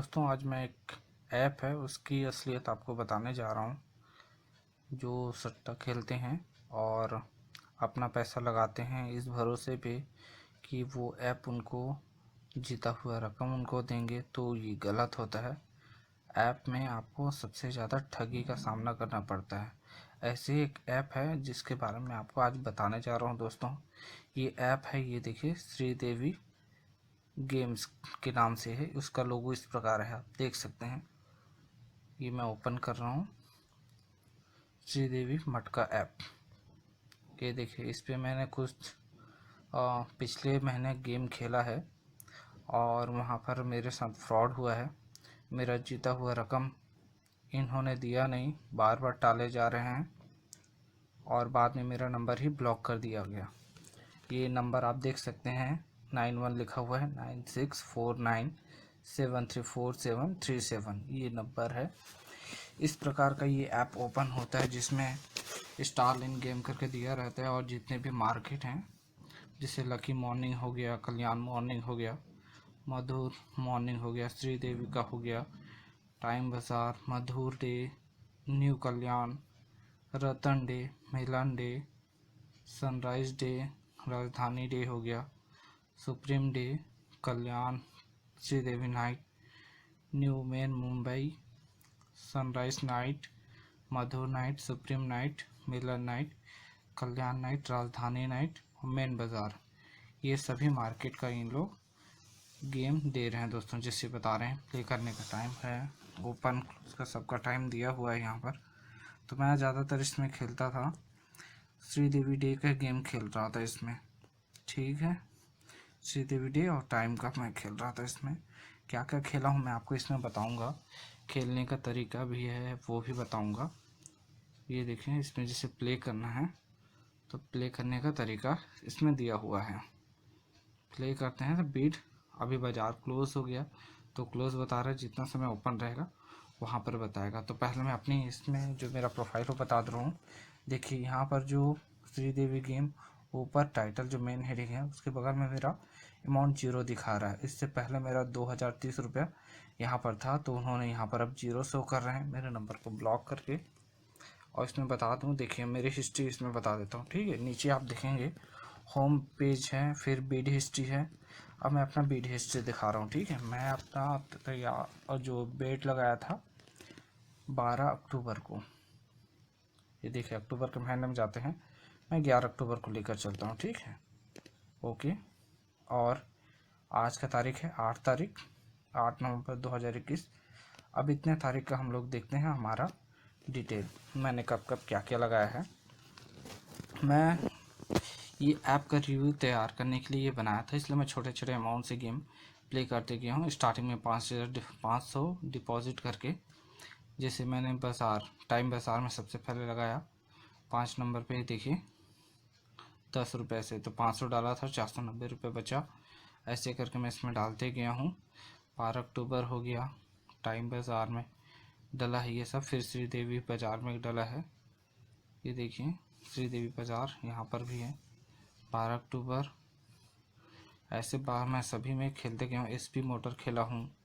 दोस्तों आज मैं एक ऐप है उसकी असलियत आपको बताने जा रहा हूँ। जो सट्टा खेलते हैं और अपना पैसा लगाते हैं इस भरोसे पे कि वो ऐप उनको जीता हुआ रकम उनको देंगे, तो ये गलत होता है। ऐप में आपको सबसे ज़्यादा ठगी का सामना करना पड़ता है। ऐसे एक ऐप है जिसके बारे में आपको आज बताने जा रहा हूँ दोस्तों। ये ऐप है, ये देखिए, श्रीदेवी गेम्स के नाम से है। उसका लोगो इस प्रकार है, आप देख सकते हैं। ये मैं ओपन कर रहा हूँ, श्रीदेवी मटका ऐप। ये देखिए, इस पे मैंने कुछ पिछले महीने गेम खेला है और वहाँ पर मेरे साथ फ्रॉड हुआ है। मेरा जीता हुआ रकम इन्होंने दिया नहीं, बार बार टाले जा रहे हैं और बाद में मेरा नंबर ही ब्लॉक कर दिया गया। ये नंबर आप देख सकते हैं, 91 लिखा हुआ है, 9649734737 ये नंबर है। इस प्रकार का ये ऐप ओपन होता है जिसमें स्टार इन गेम करके दिया रहता है और जितने भी मार्केट हैं, जैसे लकी मॉर्निंग हो गया, कल्याण मॉर्निंग हो गया, मधुर मॉर्निंग हो गया, श्रीदेवी का हो गया, टाइम बाज़ार, Madhur day, new Kalyan, Ratan day, Milan day, sunrise day, Rajdhani day हो गया, supreme day, Kalyan, Sridevi night, new main Mumbai, sunrise night, Madhur night, supreme night, Milan night, Kalyan night, Rajdhani night और मेन बाज़ार। ये सभी मार्केट का इन लोग गेम दे रहे हैं दोस्तों। जिससे बता रहे हैं प्ले करने का टाइम है, ओपन उसका सबका टाइम दिया हुआ है यहाँ पर। तो मैं ज़्यादातर इसमें खेलता था, श्रीदेवी डे का गेम खेल रहा था इसमें, ठीक है। श्रीदेवी डे और टाइम का मैं खेल रहा था। इसमें क्या क्या खेला हूँ मैं आपको इसमें बताऊँगा, खेलने का तरीका भी है वो भी बताऊँगा। ये देखें, इसमें जैसे प्ले करना है तो प्ले करने का तरीका इसमें दिया हुआ है। प्ले करते हैं तो बीट, अभी बाज़ार क्लोज़ हो गया तो क्लोज़ बता रहा है, जितना समय ओपन रहेगा वहाँ पर बताएगा। तो पहले मैं अपनी इसमें जो मेरा प्रोफाइल हो बता दे रहा हूँ। देखिए यहाँ पर जो श्रीदेवी गेम ऊपर टाइटल जो मेन हेडिंग है उसके बगल में मेरा अमाउंट 0 दिखा रहा है। इससे पहले मेरा 2030 रुपया यहाँ पर था, तो उन्होंने यहाँ पर अब 0 शो कर रहे हैं मेरे नंबर को ब्लॉक करके। और इसमें बता दूँ, देखिए मेरी हिस्ट्री इसमें बता देता हूँ, ठीक है। नीचे आप देखेंगे होम पेज है, फिर बीड हिस्ट्री है। अब मैं अपना बीड हिस्ट्री दिखा रहा हूँ, ठीक है। मैं अपना तैयार और जो बेट लगाया था 12 अक्टूबर को, ये देखिए अक्टूबर के महीने में जाते हैं, मैं 11 अक्टूबर को लेकर चलता हूँ, ठीक है, ओके। और आज का तारीख है 8 नवंबर 2021। अब इतने तारीख का हम लोग देखते हैं हमारा डिटेल, मैंने कब कब क्या क्या लगाया है। मैं ये ऐप का रिव्यू तैयार करने के लिए ये बनाया था, इसलिए मैं छोटे छोटे अमाउंट से गेम प्ले करते गया हूँ। स्टार्टिंग में 500 डिपॉजिट करके, जैसे मैंने बाज़ार, टाइम बाज़ार में सबसे पहले लगाया 5 नंबर पे, देखिए 10 रुपये से, तो 500 डाला था, 490 रुपये बचा। ऐसे करके मैं इसमें डालते गया हूँ। 12 अक्टूबर हो गया, टाइम बाज़ार में डला है ये सब। फिर श्रीदेवी बाज़ार में डला है, ये देखिए श्रीदेवी बाज़ार यहाँ पर भी है, 12 अक्टूबर। ऐसे बार मैं सभी में खेलते गया हूँ। एसपी मोटर खेला हूँ,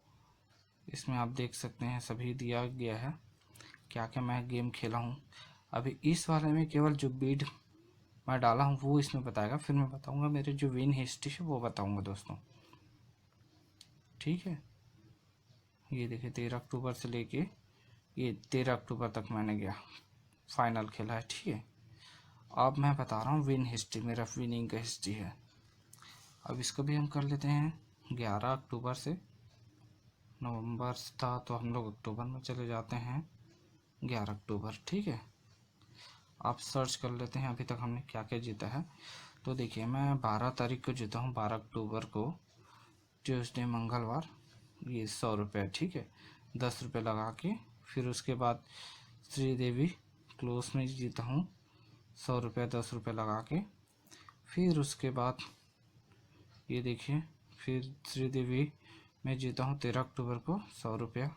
इसमें आप देख सकते हैं सभी दिया गया है क्या क्या मैं गेम खेला हूँ। अभी इस वाले में केवल जो बीड मैं डाला हूँ वो इसमें बताएगा, फिर मैं बताऊँगा मेरे जो विन हिस्ट्री है वो बताऊँगा दोस्तों, ठीक है। ये देखिए 13 अक्टूबर से लेके ये 13 अक्टूबर तक मैंने गया फाइनल खेला है, ठीक है। अब मैं बता रहा हूँ विन हिस्ट्री, मेरा विनिंग का हिस्ट्री है। अब इसको भी हम कर लेते हैं 11 अक्टूबर से, नवंबर था तो हम लोग अक्टूबर में चले जाते हैं, 11 अक्टूबर, ठीक है। आप सर्च कर लेते हैं अभी तक हमने क्या क्या जीता है। तो देखिए मैं 12 तारीख को जीता हूँ, 12 अक्टूबर को, ट्यूसडे मंगलवार, ये 100 रुपये, ठीक है, 10 रुपये लगा के। फिर उसके बाद श्रीदेवी क्लोज में जीता हूँ 100 रुपये, 10 रुपये लगा के। फिर उसके बाद ये देखिए, फिर श्रीदेवी में जीता हूँ 13 अक्टूबर को 100 रुपया।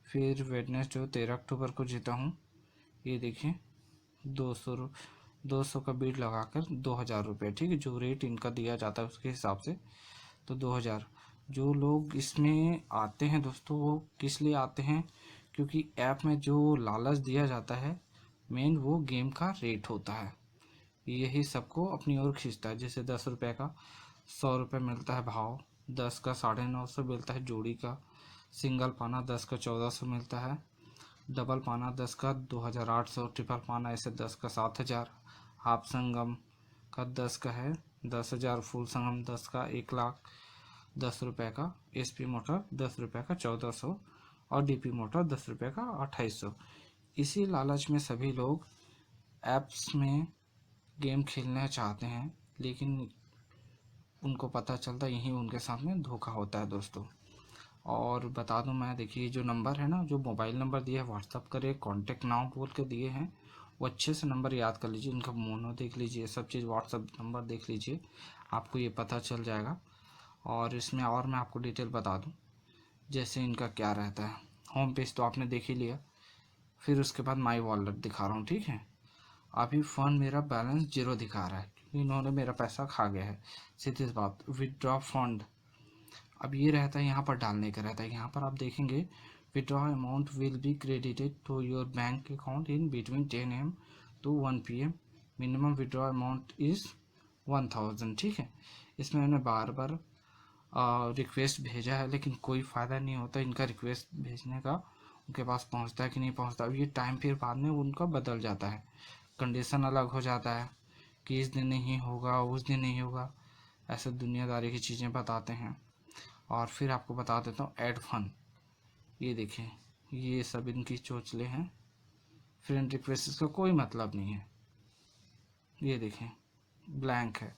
फिर वेडनेसडे 13 अक्टूबर को जीता हूँ, ये देखिए 200 का बीट लगाकर 2000 रुपये, ठीक है, जो रेट इनका दिया जाता है उसके हिसाब से, तो 2000। जो लोग इसमें आते हैं दोस्तों वो किस लिए आते हैं, क्योंकि ऐप में जो लालच दिया जाता है मेन वो गेम का रेट होता है, यही सबको अपनी ओर खींचता है। जैसे 10 रुपये का 100 रुपये मिलता है भाव, 10 का 950 मिलता है जोड़ी का, सिंगल पाना 10 का 1400 मिलता है, डबल पाना 10 का 2800, ट्रिपल पाना ऐसे 10 का 7000, हाफ संगम का 10 का है 10,000, फुल संगम 10 का 1,00,000, 10 रुपये का, एसपी मोटर 10 रुपये का 1400 और डीपी मोटर 10 रुपये का 2800। इसी लालच में सभी लोग ऐप्स में गेम खेलना चाहते हैं, लेकिन उनको पता चलता यही उनके साथ में धोखा होता है दोस्तों। और बता दूं मैं, देखिए जो नंबर है ना, जो मोबाइल नंबर दिए है व्हाट्सअप करे कॉन्टेक्ट नाउ बोल के दिए हैं, वो अच्छे से नंबर याद कर लीजिए, इनका मोनो देख लीजिए, सब चीज़ व्हाट्सअप नंबर देख लीजिए, आपको ये पता चल जाएगा। और इसमें और मैं आपको डिटेल बता दूं, जैसे इनका क्या रहता है। होम पेज तो आपने देख ही लिया, फिर उसके बाद माई वॉलेट दिखा रहा हूँ, ठीक है। अभी फ़ंड मेरा बैलेंस 0 दिखा रहा है क्योंकि इन्होंने मेरा पैसा खा गया है, सीधी सी बात। विदड्रॉ फंड अब ये रहता है, यहाँ पर डालने का रहता है, यहाँ पर आप देखेंगे withdraw amount will be credited to your bank account in between 10 AM to 1 PM, minimum withdraw amount is 1000, ठीक है। इसमें मैंने बार बार रिक्वेस्ट भेजा है लेकिन कोई फ़ायदा नहीं होता इनका रिक्वेस्ट भेजने का, उनके पास पहुंचता है कि नहीं पहुंचता। अब ये टाइम फिर बाद में उनका बदल जाता है, कंडीशन अलग हो जाता है कि इस दिन नहीं होगा उस दिन नहीं होगा, ऐसे दुनियादारी की चीज़ें बताते हैं। और फिर आपको बता देता हूँ ऐड फन, ये देखें ये सब इनकी चोचले हैं, फ्रेंड रिक्वेस्ट इसका कोई मतलब नहीं है, ये देखें ब्लैंक है।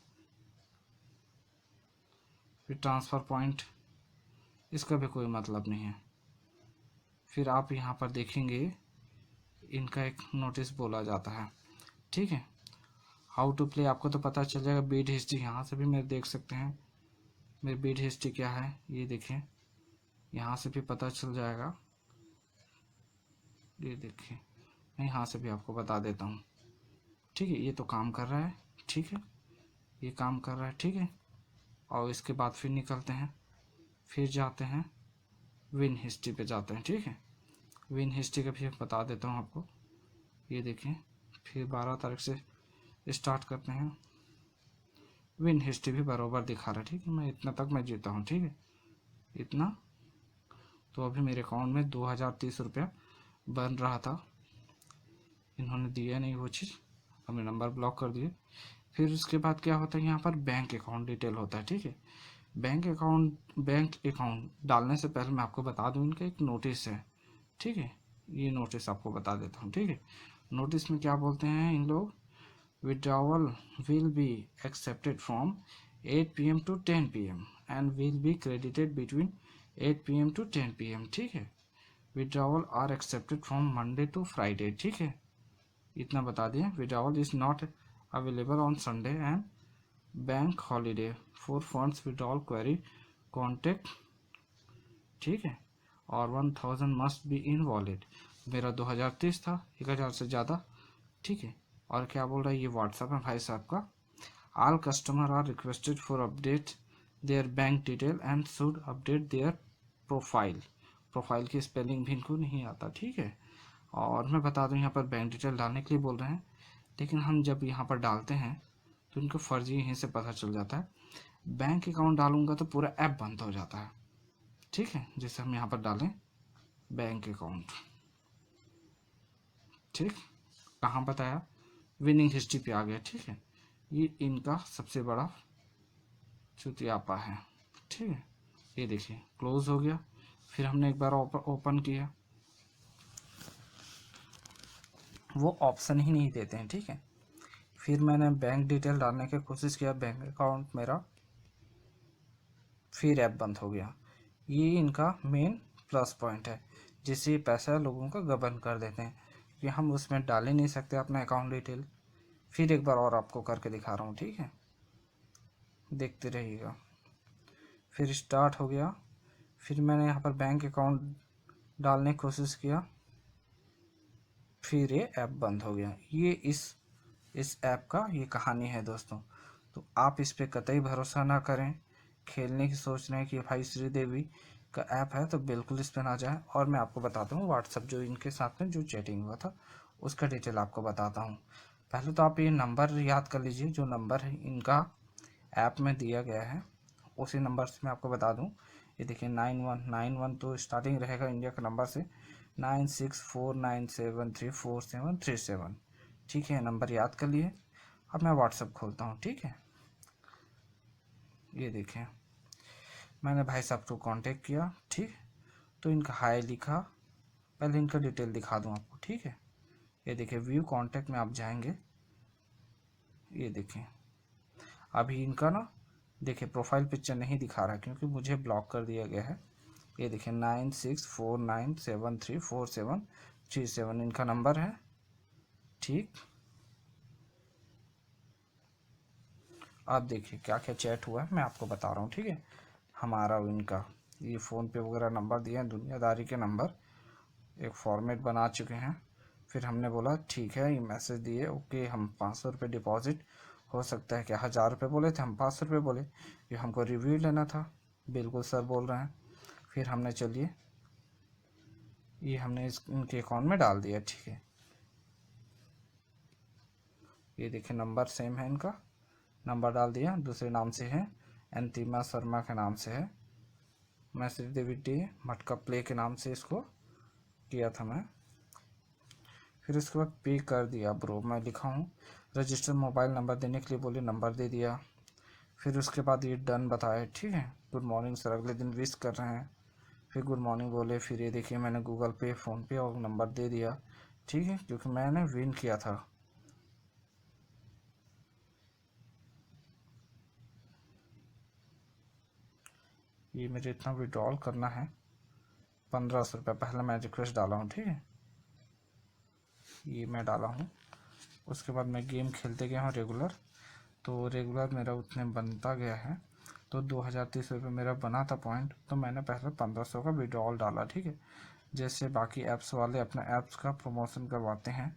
फिर ट्रांसफ़र पॉइंट इसका भी कोई मतलब नहीं है। फिर आप यहाँ पर देखेंगे इनका एक नोटिस बोला जाता है, ठीक है। हाउ टू प्ले आपको तो पता चल जाएगा। बीट हिस्ट्री यहाँ से भी मेरे देख सकते हैं, मेरी बीट हिस्ट्री क्या है ये देखें, यहाँ से भी पता चल जाएगा, ये देखिए मैं यहाँ से भी आपको बता देता हूँ, ठीक है। ये तो काम कर रहा है, ठीक है, ये काम कर रहा है, ठीक है। और इसके बाद फिर निकलते हैं, फिर जाते हैं विन हिस्ट्री पे जाते हैं, ठीक है। विन हिस्ट्री का भी बता देता हूँ आपको, ये देखें फिर 12 तारीख से स्टार्ट करते हैं। विन हिस्ट्री भी बराबर दिखा रहा है, ठीक है। मैं इतना तक मैं जीता हूँ, ठीक है, इतना। तो अभी मेरे अकाउंट में 2030 रुपया बन रहा था, इन्होंने दिया नहीं वो चीज़, हमने नंबर ब्लॉक कर दिए। फिर उसके बाद क्या होता है, यहाँ पर बैंक अकाउंट डिटेल होता है, ठीक है। बैंक अकाउंट डालने से पहले मैं आपको बता दूँ इनका एक नोटिस है, ठीक है। ये नोटिस आपको बता देता हूँ, ठीक है। नोटिस में क्या बोलते हैं इन लोग, withdrawal will be accepted from 8 PM to 10 PM and will be credited between 8 PM to 10 PM, ठीक है। Withdrawal are accepted from Monday to Friday, ठीक है, इतना बता दिया। Withdrawal is not available on Sunday and bank holiday for funds withdrawal query contact, ठीक है। और 1000 मस्ट बी इन वॉलेट, मेरा 2030 था, 1000 से ज़्यादा, ठीक है। और क्या बोल रहा है, ये व्हाट्सएप है भाई साहब का। All customer are requested for update their bank detail and should update their profile, profile की स्पेलिंग भी इनको नहीं आता, ठीक है। और मैं बता दूं यहाँ पर बैंक डिटेल डालने के लिए बोल रहे हैं, लेकिन हम जब यहाँ पर डालते हैं तो इनको फर्जी यहीं से पता चल जाता है। बैंक अकाउंट डालूंगा तो पूरा ऐप बंद हो जाता है, ठीक है। जैसे हम यहाँ पर डालें बैंक अकाउंट, ठीक, कहाँ बताया, विनिंग हिस्ट्री पे आ गया, ठीक है। ये इनका सबसे बड़ा चुतियापा है, ठीक है। ये देखिए क्लोज हो गया, फिर हमने एक बार ओपन किया, वो ऑप्शन ही नहीं देते हैं, ठीक है। फिर मैंने बैंक डिटेल डालने की कोशिश किया, बैंक अकाउंट मेरा, फिर ऐप बंद हो गया। ये इनका मेन प्लस पॉइंट है, जिससे पैसा लोगों का गबन कर देते हैं कि हम उसमें डाल ही नहीं सकते अपना अकाउंट डिटेल। फिर एक बार और आपको करके दिखा रहा हूँ, ठीक है, देखते रहिएगा। फिर स्टार्ट हो गया, फिर मैंने यहाँ पर बैंक अकाउंट डालने की कोशिश किया, फिर ये ऐप बंद हो गया। ये इस ऐप का ये कहानी है दोस्तों। तो आप इस पर कतई भरोसा ना करें, खेलने की सोच रहे हैं कि भाई श्रीदेवी का ऐप है तो बिल्कुल इस पर ना जाए। और मैं आपको बताता हूँ व्हाट्सअप जो इनके साथ में जो चैटिंग हुआ था उसका डिटेल आपको बताता हूँ। पहले तो आप ये नंबर याद कर लीजिए, जो नंबर है इनका ऐप में दिया गया है उसी नंबर से मैं आपको बता दूं। ये देखिए 9191 तो स्टार्टिंग रहेगा इंडिया का नंबर से, 9649734737। ठीक है, नंबर याद कर लिए। अब मैं व्हाट्सअप खोलता हूँ। ठीक है, ये देखें मैंने भाई साहब को कांटेक्ट किया। ठीक, तो इनका हाय लिखा। पहले इनका डिटेल दिखा दूँ आपको। ठीक है, ये देखिए व्यू कांटेक्ट में आप जाएंगे, ये देखें अभी इनका ना देखिए प्रोफाइल पिक्चर नहीं दिखा रहा क्योंकि मुझे ब्लॉक कर दिया गया है। ये देखिए 9649734737 इनका नंबर है। ठीक, आप देखिए क्या क्या चैट हुआ है मैं आपको बता रहा हूँ। ठीक है, हमारा इनका ये फ़ोन पे वगैरह नंबर दिए हैं, दुनियादारी के नंबर, एक फॉर्मेट बना चुके हैं। फिर हमने बोला ठीक है, ये मैसेज दिए ओके, हम 500 रुपये डिपॉजिट, हो सकता है कि 1000 रुपये बोले थे, हम 500 रुपये बोले, ये हमको रिव्यू लेना था। बिल्कुल सर बोल रहे हैं। फिर हमने चलिए ये हमने इनके अकाउंट में डाल दिया। ठीक है, ये देखिए नंबर सेम है, इनका नंबर डाल दिया, दूसरे नाम से है, अंतिमा शर्मा के नाम से है। मैं श्रीदेवी टी मटका प्ले के नाम से इसको किया था मैं। फिर उसके बाद पे कर दिया ब्रो, मैं लिखा हूँ रजिस्टर मोबाइल नंबर देने के लिए बोले, नंबर दे दिया। फिर उसके बाद ये डन बताया। ठीक है, गुड मॉर्निंग सर, अगले दिन विश कर रहे हैं। फिर गुड मॉर्निंग बोले। फिर ये देखिए मैंने गूगल पे, फ़ोनपे और नंबर दे दिया। ठीक है, क्योंकि मैंने विन किया था। ये मुझे इतना विड्रॉल करना है 1500 रुपये, पहले मैं रिक्वेस्ट डाला हूँ। ठीक है, ये मैं डाला हूँ। उसके बाद मैं गेम खेलते गया हूँ रेगुलर, तो रेगुलर मेरा उतने बनता गया है, तो 2030 रुपये मेरा बना था पॉइंट, तो मैंने पहले 1500 का विड्रॉल डाला। ठीक है, जैसे बाकी ऐप्स वाले अपने ऐप्स का प्रमोशन करवाते हैं,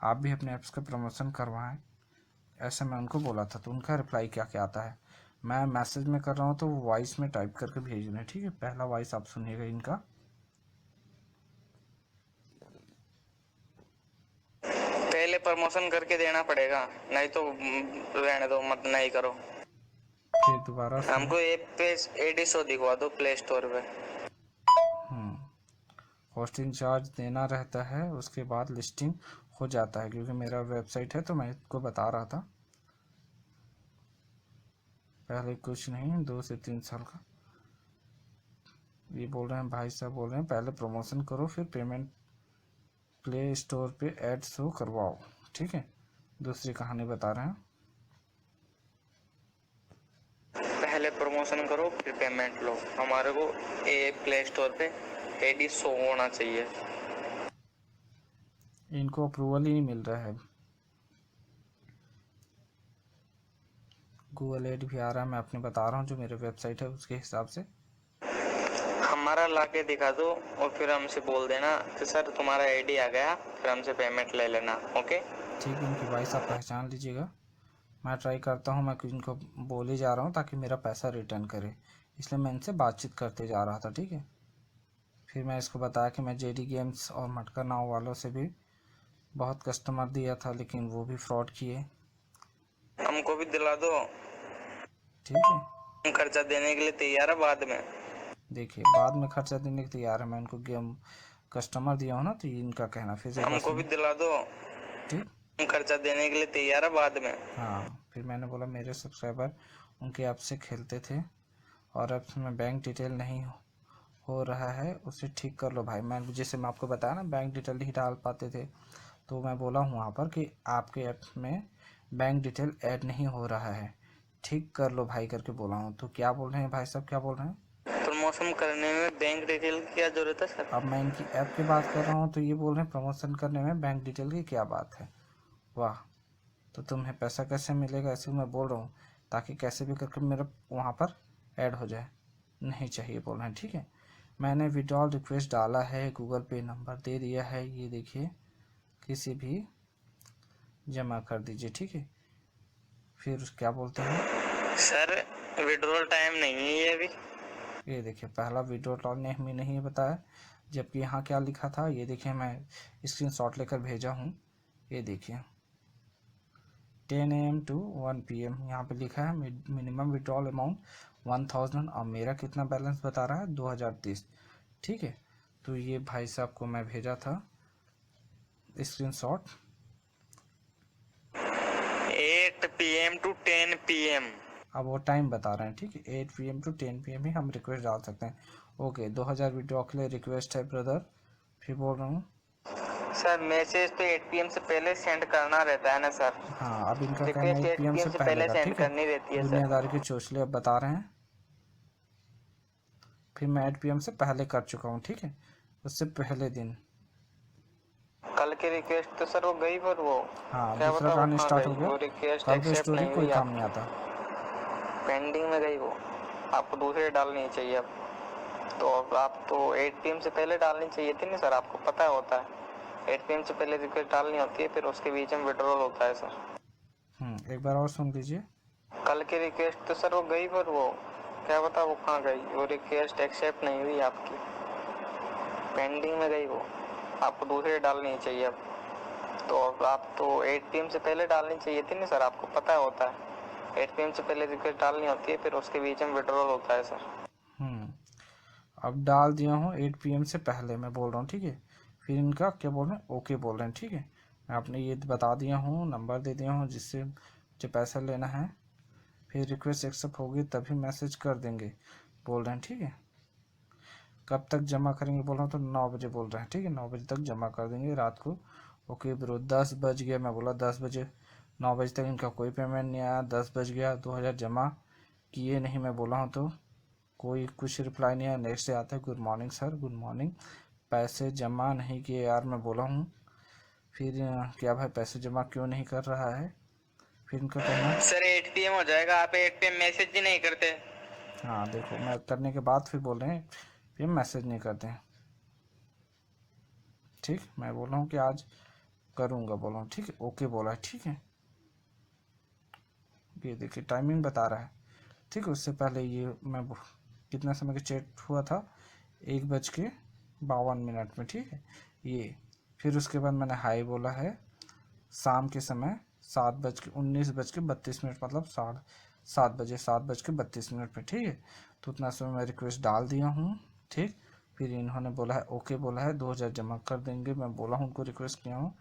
आप भी अपने ऐप्स का प्रमोशन करवाएं, ऐसे मैं उनको बोला था। तो उनका रिप्लाई क्या क्या आता है, मैं मैसेज में कर रहा हूँ तो वॉइस में टाइप करके भेज रहे हैं। ठीक है, पहला वॉइस आप सुनिएगा इनका। पहले प्रमोशन करके देना पड़ेगा, नहीं तो रहने दो, मत नहीं करो। फिर दोबारा सुने। हमको ऐप पे एडी शो दिखवा दो प्ले स्टोर पे। होस्टिंग चार्ज देना रहता है, उसके बाद लिस्टिंग हो जाता है, क्योंकि मेरा वेबसाइट है तो मैं इसको बता रहा था। पहले कुछ नहीं, 2 से 3 साल का। ये बोल रहे हैं भाई साहब, बोल रहे हैं पहले प्रमोशन करो फिर पेमेंट प्ले स्टोर पे ऐड शो करवाओ। ठीक है, दूसरी कहानी बता रहे हैं। पहले प्रमोशन करो फिर पेमेंट लो, हमारे को ऐप प्ले स्टोर पे एडी शो होना चाहिए। इनको अप्रूवल ही नहीं मिल रहा है। गूगल एड भी आ रहा है, मैं अपने बता रहा हूँ जो मेरे वेबसाइट है उसके हिसाब से। हमारा लाके दिखा दो और फिर हमसे बोल देना कि सर तुम्हारा आईडी आ गया, फिर हमसे पेमेंट ले लेना। ओके, ठीक है, इनकी वॉइस आप पहचान लीजिएगा। मैं ट्राई करता हूँ, मैं इनको बोले जा रहा हूँ ताकि मेरा पैसा रिटर्न करे, इसलिए मैं इनसे बातचीत करते जा रहा था। ठीक है, फिर मैं इसको बताया कि मैं जेडी गेम्स और मटका नाव वालों से भी बहुत कस्टमर दिया था, लेकिन वो भी फ्रॉड किए। हमको भी दिला दो, ठीक है, हम खर्चा देने के लिए तैयार है बाद में। देखिए बाद में खर्चा देने के तैयार है, मैं इनको गेम कस्टमर दिया हूँ ना, तो ये इनका कहना। फिर से एक बार हमको भी सुनिए। दिला दो, ठीक, हम खर्चा देने के लिए तैयार है बाद में। हाँ, फिर मैंने बोला मेरे सब्सक्राइबर उनके ऐप से खेलते थे और ऐप में बैंक डिटेल नहीं हो रहा है, उसे ठीक कर लो भाई। मैं जैसे मैं आपको बताया ना, बैंक डिटेल नहीं डाल पाते थे, तो मैं बोला हूँ वहाँ पर कि आपके ऐप में बैंक डिटेल ऐड नहीं हो रहा है, ठीक कर लो भाई करके बोला हूँ। तो क्या बोल रहे हैं भाई साहब, क्या बोल रहे हैं? प्रमोशन करने में बैंक डिटेल की क्या जरूरत है सर? अब मैं इनकी ऐप की बात कर रहा हूँ तो ये बोल रहे हैं प्रमोशन करने में बैंक डिटेल की क्या बात है। वाह, तो तुम्हें पैसा कैसे मिलेगा, ऐसे मैं बोल रहा हूँ ताकि कैसे भी करके मेरा वहाँ पर ऐड हो जाए, नहीं चाहिए बोल रहे हैं। ठीक है, मैंने विड्रॉल रिक्वेस्ट डाला है, गूगल पे नंबर दे दिया है, ये देखिए किसी भी जमा कर दीजिए। ठीक है, फिर क्या बोलते हैं सर विड्रॉल टाइम नहीं है ये अभी। ये देखिए पहला विड्रॉल नेम ही नहीं बताया, जबकि यहाँ क्या लिखा था ये देखिए, मैं स्क्रीनशॉट लेकर भेजा हूँ। ये देखिए 10 AM to 1 PM यहाँ पे लिखा है मिनिमम विड्रॉल अमाउंट 1000, और मेरा कितना बैलेंस बता रहा है 2030। ठीक है, तो ये भाई साहब को मैं भेजा था स्क्रीनशॉट। 8 PM to 10 PM। अब वो टाइम बता रहे हैं, ठीक है 8 PM to 10 PM ही हम रिक्वेस्ट डाल सकते हैं। ओके 2000 विड्रॉ के लिए रिक्वेस्ट है ब्रदर। फिर बोल रहा हूँ सर मैसेज तो 8 PM से पहले सेंड करना रहता है ना सर। हाँ, अब इनका कहना है रिक्वेस्ट 8 PM 8 से PM से पहले पहले का, सेंड ठीक है करनी रहती है सर। दुनियादारी के चोचले अब बता रहे हैं। फिर मैं 8 PM से पहले कर चुका हूँ, ठीक है उससे पहले दिन। कल की रिक्वेस्ट तो सर वो गई, पर वो हाँ क्या दूसरा बताओ कहानी कहाँ स्टार्ट गई, हो गया। वो रिक्वेस्ट कल को एक्सेप्ट स्टोरी नहीं कोई हुई, काम आप नहीं आता। पेंडिंग में गई वो। आपको दूसरे डालनी चाहिए अब तो। अब आप तो 8 PM से पहले डालनी चाहिए थी ना सर, आपको पता होता है 8 PM से पहले रिक्वेस्ट डालनी होती है, फिर उसके बीच में विड्रॉल होता है सर। एक बार और सुन लीजिए। कल की रिक्वेस्ट तो सर वो गई, पर वो क्या बता वो कहाँ गई, वो रिक्वेस्ट एक्सेप्ट नहीं हुई आपकी, पेंडिंग में गई वो। आपको दूसरे डालनी चाहिए अब तो। अब आप तो 8 PM से पहले डालनी चाहिए थी ना सर, आपको पता होता है 8 PM से पहले रिक्वेस्ट डालनी होती है, फिर उसके बीच में विड्रॉल होता है सर। अब डाल दिया हूँ 8 PM से पहले मैं बोल रहा हूँ, ठीक है फिर इनका क्या बोल रहे हैं ओके बोल रहे हैं, ठीक है मैं आपने ये बता दिया हूँ, नंबर दे दिया हूँ जिससे मुझे पैसा लेना है। फिर रिक्वेस्ट एक्सेप्ट होगी तभी मैसेज कर देंगे बोल रहे हैं, ठीक है कब तक जमा करेंगे बोल रहा हूँ तो 9 बजे बोल रहे हैं, ठीक है 9 बजे तक जमा कर देंगे रात को। ओके ब्रो 10 बज गया, मैं बोला 10 बजे, 9 बजे तक इनका कोई पेमेंट नहीं आया, 10 बज गया 2000 जमा किए नहीं मैं बोला हूँ तो कोई कुछ रिप्लाई नहीं आया। नेक्स्ट डे आता है good morning sir, good morning पैसे जमा नहीं किए यार मैं बोला हूँ। फिर क्या भाई पैसे जमा क्यों नहीं कर रहा है, फिर इनका कहना सर 8 PM हो जाएगा, आप 8 PM मैसेज ही नहीं करते। हाँ देखो मैं करने के बाद फिर बोल रहे हैं फिर मैसेज नहीं करते हैं, ठीक मैं बोल रहा हूँ कि आज करूँगा बोल रहा हूँ, ठीक है ओके बोला है, ठीक है ये देखिए टाइमिंग बता रहा है, ठीक है उससे पहले ये मैं कितना समय का चेट हुआ था 1:52 में, ठीक है ये। फिर उसके बाद मैंने हाई बोला है शाम के समय 19:32 मतलब 7:32 पे, ठीक है तो उतना समय मैं रिक्वेस्ट डाल दिया हूँ, ठीक फिर इन्होंने बोला है ओके बोला है 2000 जमा कर देंगे, मैं बोला हूँ उनको रिक्वेस्ट किया हूँ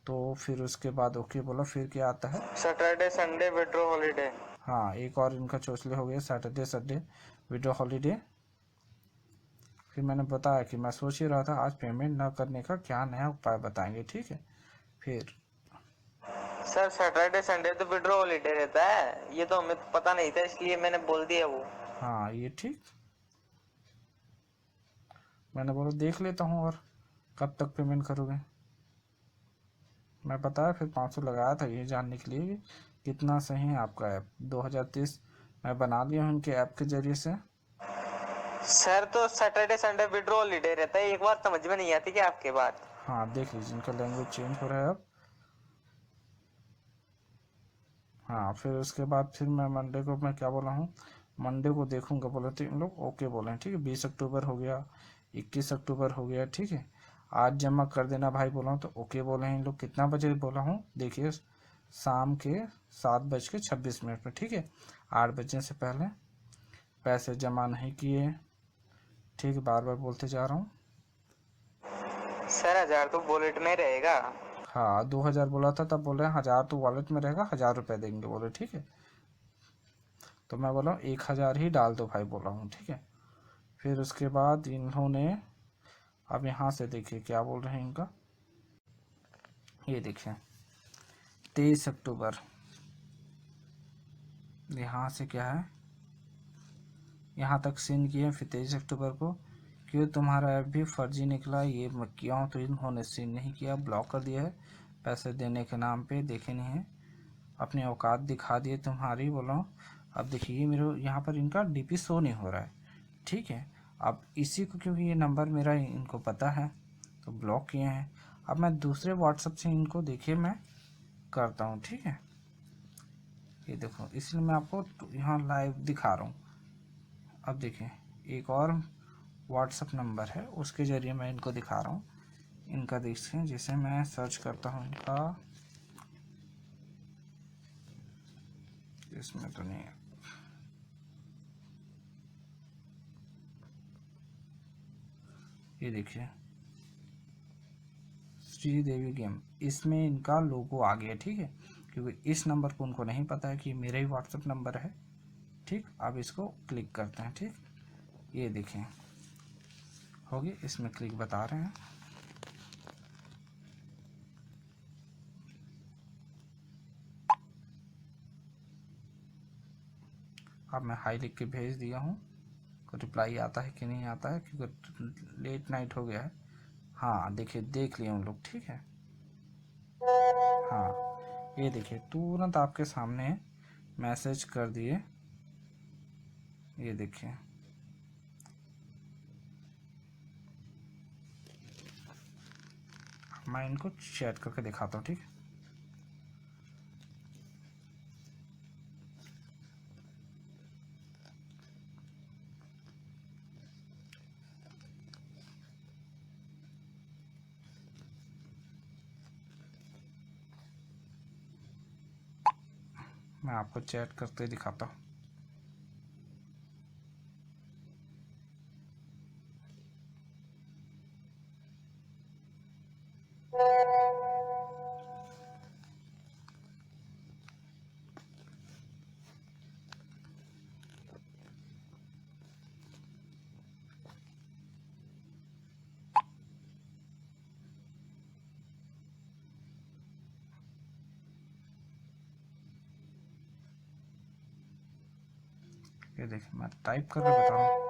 तो फिर उसके बाद ओके बोला। फिर क्या आता है सैटरडे संडे विड्रॉ हॉलीडे। हाँ एक और इनका चोचले हो गया सैटरडे संडे विड्रॉ हॉलीडे। फिर मैंने बताया कि मैं सोच ही रहा था आज पेमेंट ना करने का क्या नया उपाय बताएंगे, ठीक है फिर सर सैटरडे संडे तो विड्रॉ हॉलीडे रहता है, ये तो हमें पता नहीं था इसलिए मैंने बोल दिया वो। हाँ ये ठीक मैंने बोला देख लेता हूँ और कब तक पेमेंट करोगे। मैं बताया फिर 500 लगाया था ये जानने के लिए कि कितना सही है आपका ऐप। 2030 मैं बना लिया हूँ उनके ऐप के जरिए से। सर तो सैटरडे संडे विड्रॉ हॉलीडे रहता है, एक बार समझ में नहीं आती क्या आपके बात। हाँ देख लीजिए इनका लैंग्वेज चेंज हो रहा है अब। हाँ फिर उसके बाद फिर मैं मंडे को मैं क्या बोला हूँ मंडे को देखूंगा बोले तो इन लोग ओके बोले हैं, ठीक है 20 अक्टूबर हो गया 21 अक्टूबर हो गया, ठीक है आज जमा कर देना भाई बोला हूँ तो ओके बोले हैं इन लोग। कितना बजे बोला हूँ देखिए शाम के 7:26 पे, ठीक है 8 बजे से पहले पैसे जमा नहीं किए, ठीक है बार बार बोलते जा रहा हूँ। सर 1000 तो वॉलेट में रहेगा। हाँ 2000 बोला था तब बोल रहे हैं 1000 तो वॉलेट में रहेगा, 1000 रुपये देंगे बोले, ठीक है तो मैं बोला 1000 ही डाल दो भाई बोला हूँ, ठीक है। फिर उसके बाद इन्होंने अब यहाँ से देखिए क्या बोल रहे हैं इनका, ये देखिए 23 अक्टूबर यहाँ से क्या है यहाँ तक सीन किए। फिर 23 अक्टूबर को क्यों तुम्हारा ऐप भी फर्जी निकला, ये मैं किया हूँ तो इन्होंने सीन नहीं किया, ब्लॉक कर दिया है पैसे देने के नाम पे, देखे नहीं है अपनी औकात दिखा दिए तुम्हारी बोला हूँ। अब देखिए मेरे यहाँ पर इनका डीपी शो नहीं हो रहा है, ठीक है अब इसी को क्योंकि ये नंबर मेरा इनको पता है तो ब्लॉक किए हैं। अब मैं दूसरे व्हाट्सएप से इनको देखिए मैं करता हूँ, ठीक है ये देखो, इसलिए मैं आपको यहाँ लाइव दिखा रहा हूँ। अब देखिए, एक और व्हाट्सएप नंबर है, उसके ज़रिए मैं इनको दिखा रहा हूँ। इनका देखिए, जैसे मैं सर्च करता हूँ इनका, इसमें तो नहीं है, ये देखिए श्रीदेवी गेम, इसमें इनका लोगो आ गया, ठीक है, क्योंकि इस नंबर को उनको नहीं पता है कि मेरा ही व्हाट्सएप नंबर है। ठीक, अब इसको क्लिक करते हैं। ठीक, ये देखें हो गया, इसमें क्लिक बता रहे हैं। अब मैं हाई लिख के भेज दिया हूँ, रिप्लाई आता है कि नहीं आता है, क्योंकि लेट नाइट हो गया है। हाँ देखिए, देख लिए हम लोग, ठीक है। हाँ, ये देखिए तुरंत आपके सामने मैसेज कर दिए, ये देखिए। मैं इनको चैट करके दिखाता हूँ, ठीक है। मैं आपको चैट करते दिखाता हूँ। ये देखिए, मैं टाइप करके बता रहा हूँ।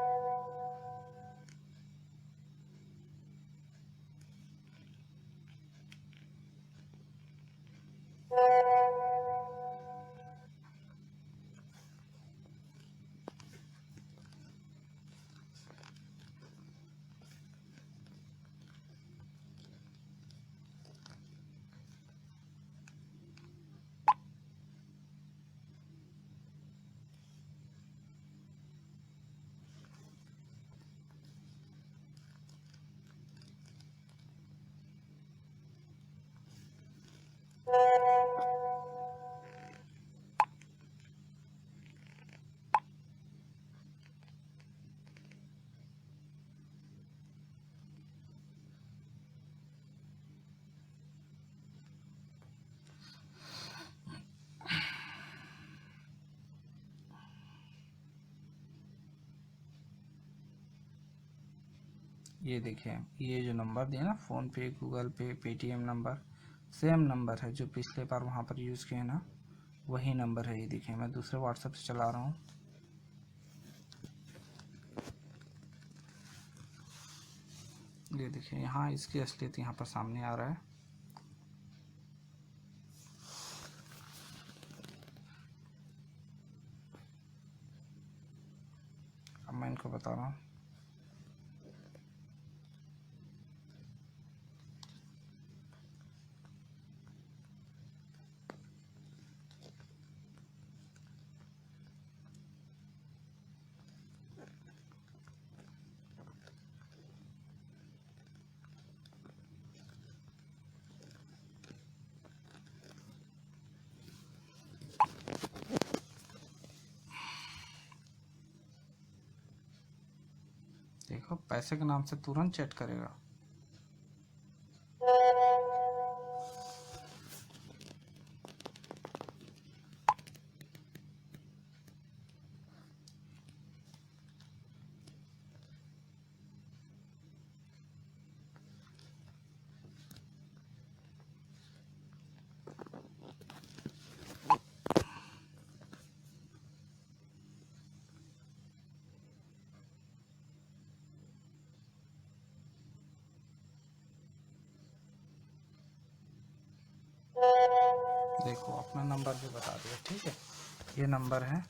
ये देखिए, ये जो नंबर दिया ना, फ़ोन पे, गूगल पे, पेटीएम नंबर, सेम नंबर है जो पिछले बार वहाँ पर यूज़ किए ना, वही नंबर है। ये देखिए, मैं दूसरे व्हाट्सएप से चला रहा हूँ। ये देखिए, यहाँ इसकी असलियत यहाँ पर सामने आ रहा है। अब मैं इनको बता रहा हूँ। देखो, पैसे के नाम से तुरंत चैट करेगा। देखो, अपना नंबर भी बता दिया, ठीक है। ये नंबर है,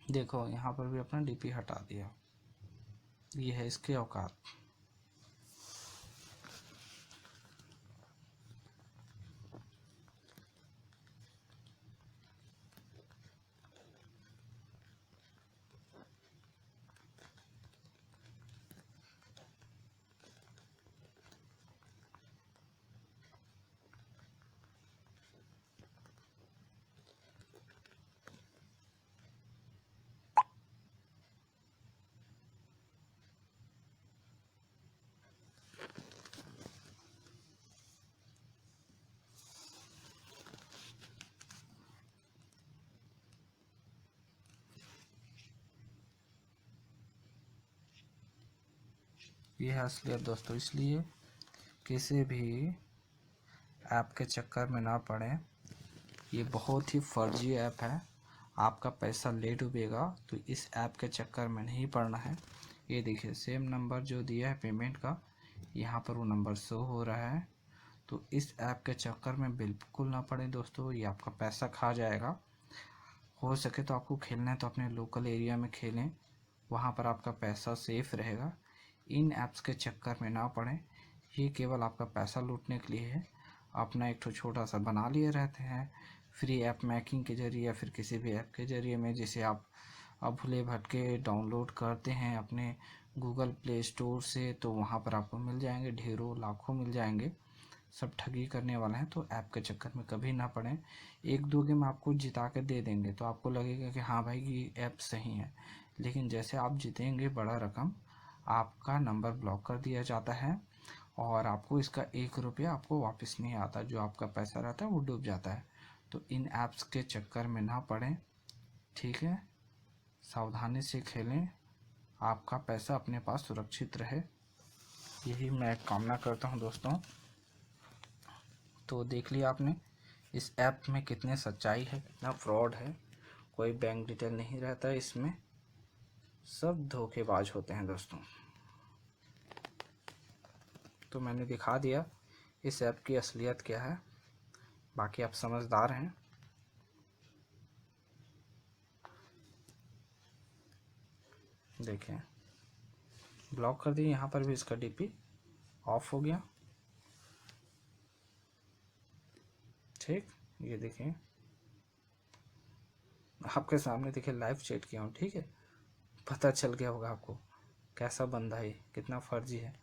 देखो यहाँ पर भी अपना डीपी हटा दिया। ये है इसके औकात। ये है असलियत दोस्तों। इसलिए किसी भी ऐप के चक्कर में ना पड़े। ये बहुत ही फर्जी ऐप है। आपका पैसा ले डूबेगा, तो इस ऐप के चक्कर में नहीं पड़ना है। ये देखिए सेम नंबर जो दिया है पेमेंट का, यहाँ पर वो नंबर शो हो रहा है। तो इस ऐप के चक्कर में बिल्कुल ना पड़े दोस्तों, ये आपका पैसा खा जाएगा। हो सके तो आपको खेलना है तो अपने लोकल एरिया में खेलें, वहाँ पर आपका पैसा सेफ रहेगा। इन ऐप्स के चक्कर में ना पड़ें। ये केवल आपका पैसा लूटने के लिए है। अपना एक तो छोटा सा बना लिए रहते हैं फ्री ऐप मैकिंग के जरिए या फिर किसी भी ऐप के ज़रिए में, जिसे आप भूले भटके डाउनलोड करते हैं अपने गूगल प्ले स्टोर से, तो वहाँ पर आपको मिल जाएंगे, ढेरों लाखों मिल जाएंगे। सब ठगी करने वाले हैं, तो ऐप के चक्कर में कभी ना पड़ें। एक दो गेम आपको जिता के दे देंगे तो आपको लगेगा कि हाँ भाई ये ऐप सही है, लेकिन जैसे आप जीतेंगे बड़ा रकम, आपका नंबर ब्लॉक कर दिया जाता है और आपको इसका 1 रुपया आपको वापस नहीं आता। जो आपका पैसा रहता है वो डूब जाता है। तो इन ऐप्स के चक्कर में ना पड़ें, ठीक है। सावधानी से खेलें, आपका पैसा अपने पास सुरक्षित रहे, यही मैं कामना करता हूँ दोस्तों। तो देख लिया आपने इस ऐप में कितने सच्चाई है, कितना फ्रॉड है। कोई बैंक डिटेल नहीं रहता है इसमें, सब धोखेबाज होते हैं दोस्तों। तो मैंने दिखा दिया इस ऐप की असलियत क्या है। बाकी आप समझदार हैं। देखें ब्लॉक कर दिए, यहाँ पर भी इसका डीपी ऑफ हो गया। ठीक, ये देखें आपके सामने, देखिए लाइव चैट किया हूँ, ठीक है। पता चल गया होगा आपको कैसा बंदा है, कितना फर्जी है।